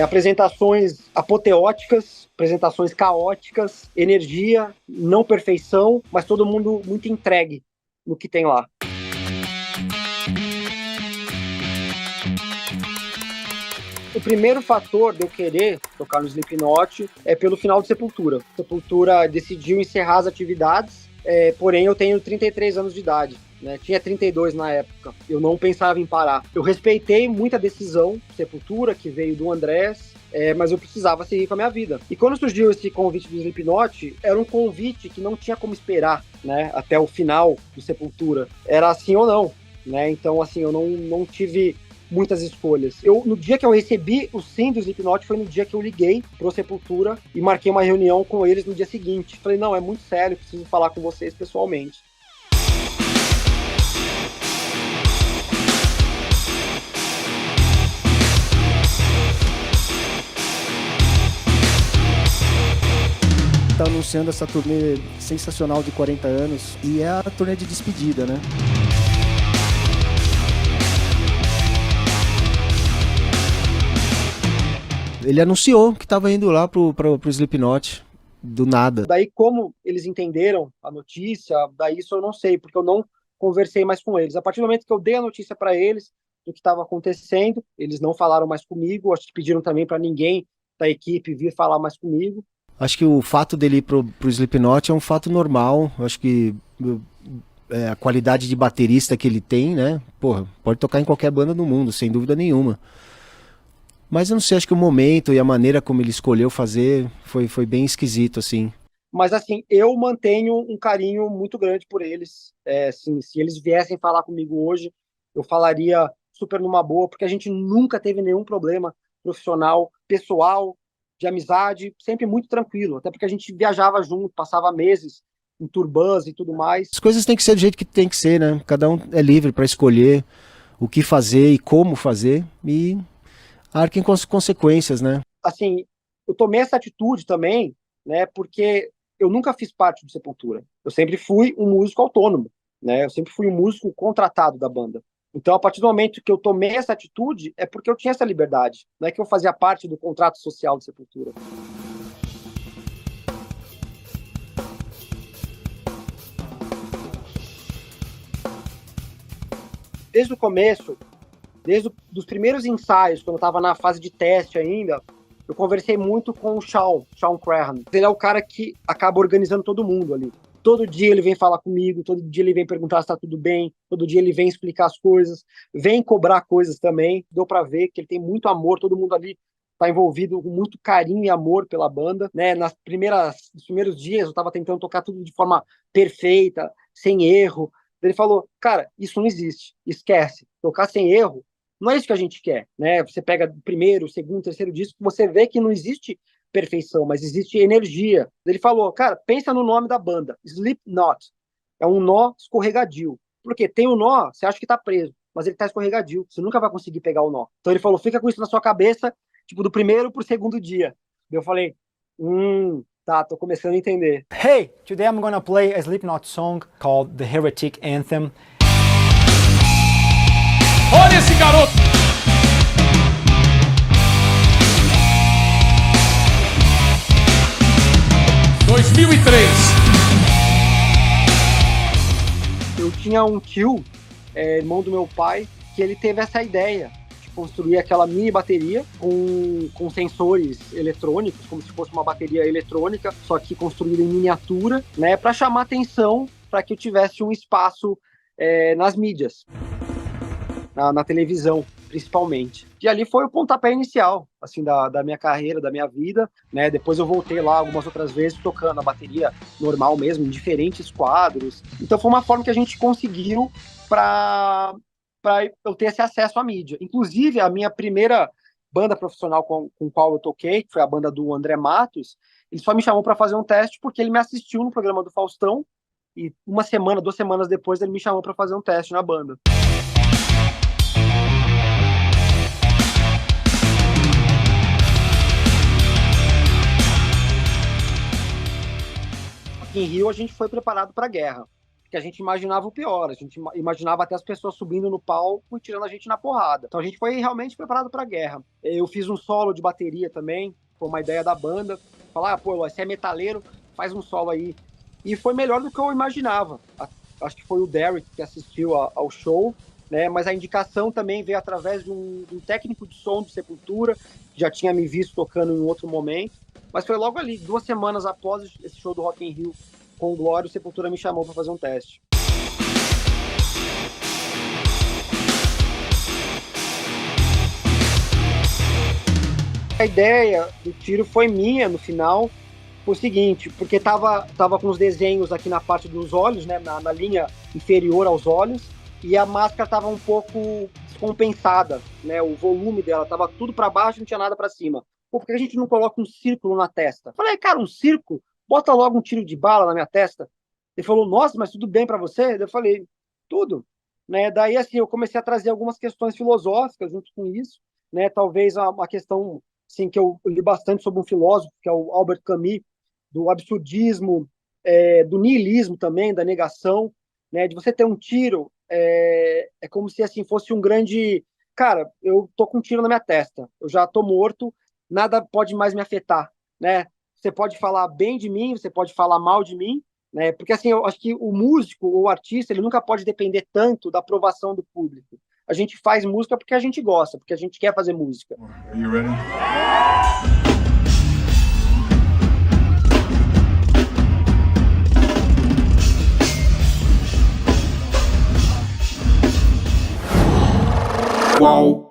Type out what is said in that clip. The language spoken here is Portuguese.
Apresentações apoteóticas, apresentações caóticas, energia, não perfeição, mas todo mundo muito entregue no que tem lá. O primeiro fator de eu querer tocar no Slipknot é pelo final de Sepultura. Sepultura decidiu encerrar as atividades, porém eu tenho 33 anos de idade. Né? Tinha 32 na época, eu não pensava em parar. Eu respeitei muita decisão de Sepultura, que veio do Andrés, mas eu precisava seguir com a minha vida. E quando surgiu esse convite do Slipknot, era um convite que não tinha como esperar, né, até o final do Sepultura. Era assim ou não, né? Então, assim, eu não tive muitas escolhas. No dia que eu recebi o sim do Slipknot, foi no dia que eu liguei pro Sepultura e marquei uma reunião com eles no dia seguinte. Falei, não, é muito sério, preciso falar com vocês pessoalmente. Tá anunciando essa turnê sensacional de 40 anos e é a turnê de despedida, né? Ele anunciou que estava indo lá pro Slipknot, do nada. Daí como eles entenderam a notícia, daí isso eu não sei, porque eu não conversei mais com eles. A partir do momento que eu dei a notícia para eles do que estava acontecendo, eles não falaram mais comigo, acho que pediram também para ninguém da equipe vir falar mais comigo. Acho que o fato dele ir pro Slipknot é um fato normal, acho que a qualidade de baterista que ele tem, né, porra, pode tocar em qualquer banda do mundo, sem dúvida nenhuma. Mas eu não sei, acho que o momento e a maneira como ele escolheu fazer foi bem esquisito, assim. Mas, assim, eu mantenho um carinho muito grande por eles. Assim, se eles viessem falar comigo hoje, eu falaria super numa boa, porque a gente nunca teve nenhum problema profissional, pessoal, de amizade, sempre muito tranquilo. Até porque a gente viajava junto, passava meses em turbãs e tudo mais. As coisas têm que ser do jeito que tem que ser, né? Cada um é livre para escolher o que fazer e como fazer e arquem com as consequências, né? Assim, eu tomei essa atitude também, né, porque eu nunca fiz parte do Sepultura. Eu sempre fui um músico autônomo, né? Eu sempre fui um músico contratado da banda. Então, a partir do momento que eu tomei essa atitude, é porque eu tinha essa liberdade. Não é que eu fazia parte do contrato social do Sepultura. Desde o começo, desde os primeiros ensaios, quando eu estava na fase de teste ainda, eu conversei muito com o Sean Crahan. Ele é o cara que acaba organizando todo mundo ali. Todo dia ele vem falar comigo, todo dia ele vem perguntar se está tudo bem, todo dia ele vem explicar as coisas, vem cobrar coisas também. Deu para ver que ele tem muito amor, todo mundo ali está envolvido com muito carinho e amor pela banda, né? Nos primeiros dias eu estava tentando tocar tudo de forma perfeita, sem erro. Ele falou, cara, isso não existe, esquece, tocar sem erro não é isso que a gente quer, né? Você pega o primeiro, o segundo, o terceiro disco, você vê que não existe perfeição, mas existe energia. Ele falou, cara, pensa no nome da banda, Slipknot. É um nó escorregadio. Porque tem um nó, você acha que tá preso, mas ele tá escorregadio. Você nunca vai conseguir pegar o nó. Então ele falou, fica com isso na sua cabeça, tipo, do primeiro pro segundo dia. Eu falei, tá, tô começando a entender. Hey, today I'm gonna play a Slipknot song called The Heretic Anthem. Olha esse garoto! Em 2003. Eu tinha um tio, irmão do meu pai, que ele teve essa ideia de construir aquela mini bateria com sensores eletrônicos, como se fosse uma bateria eletrônica, só que construída em miniatura, né, para chamar atenção, para que eu tivesse um espaço nas mídias. Na televisão, principalmente. E ali foi o pontapé inicial, assim, da minha carreira, da minha vida, né? Depois eu voltei lá algumas outras vezes tocando a bateria normal mesmo, em diferentes quadros. Então foi uma forma que a gente conseguiu para eu ter esse acesso à mídia. Inclusive, a minha primeira banda profissional com qual eu toquei, que foi a banda do André Matos, ele só me chamou para fazer um teste porque ele me assistiu no programa do Faustão e 2 semanas depois ele me chamou para fazer um teste na banda. Em Rio a gente foi preparado para a guerra. Porque a gente imaginava o pior, a gente imaginava até as pessoas subindo no palco e tirando a gente na porrada. Então a gente foi realmente preparado para a guerra. Eu fiz um solo de bateria também, foi uma ideia da banda. Falar, pô, você é metaleiro, faz um solo aí. E foi melhor do que eu imaginava. Acho que foi o Derek que assistiu ao show, né? Mas a indicação também veio através de um técnico de som do Sepultura, que já tinha me visto tocando em outro momento. Mas foi logo ali, 2 semanas após esse show do Rock in Rio com o Glória, o Sepultura me chamou para fazer um teste. A ideia do tiro foi minha no final, foi o seguinte, porque tava com os desenhos aqui na parte dos olhos, né, na linha inferior aos olhos, e a máscara tava um pouco descompensada, né, o volume dela tava tudo para baixo, não tinha nada para cima. Pô, por que a gente não coloca um círculo na testa? Falei, cara, um círculo? Bota logo um tiro de bala na minha testa. Ele falou, nossa, mas tudo bem para você? Eu falei, tudo. Né? Daí, assim, eu comecei a trazer algumas questões filosóficas junto com isso, né? Talvez uma questão, assim, que eu li bastante sobre um filósofo, que é o Albert Camus, do absurdismo, do niilismo também, da negação, né? De você ter um tiro, é como se, assim, fosse um grande... Cara, eu tô com um tiro na minha testa, eu já tô morto, nada pode mais me afetar, né? Você pode falar bem de mim, você pode falar mal de mim, né? Porque assim, eu acho que o músico ou o artista, ele nunca pode depender tanto da aprovação do público. A gente faz música porque a gente gosta, porque a gente quer fazer música. Are you ready? Qual?